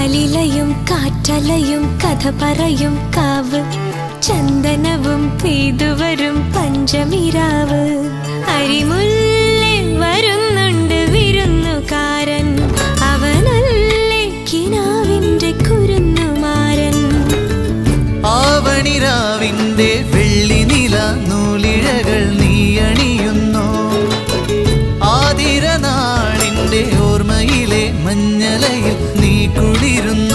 ആലിലയും കാറ്റലയും കഥ പറയും കാവ് ചന്ദനവും പെയ്തുവരും പഞ്ചമിരാവ് അരിമുല്ലേ വരുന്നുണ്ട് വിരുന്നുകാരൻ അവനല്ലേ കിനാവിന്റെ കുരുന്നുമാരൻ ആവണിരാവിന്റെ വെള്ളിനില നൂലിഴകൾ നീ അണിയുന്നു ആതിരനാളിന്റെ ഓർമ്മയിലെ മഞ്ഞലയിൽ നീ കുളിരുന്നു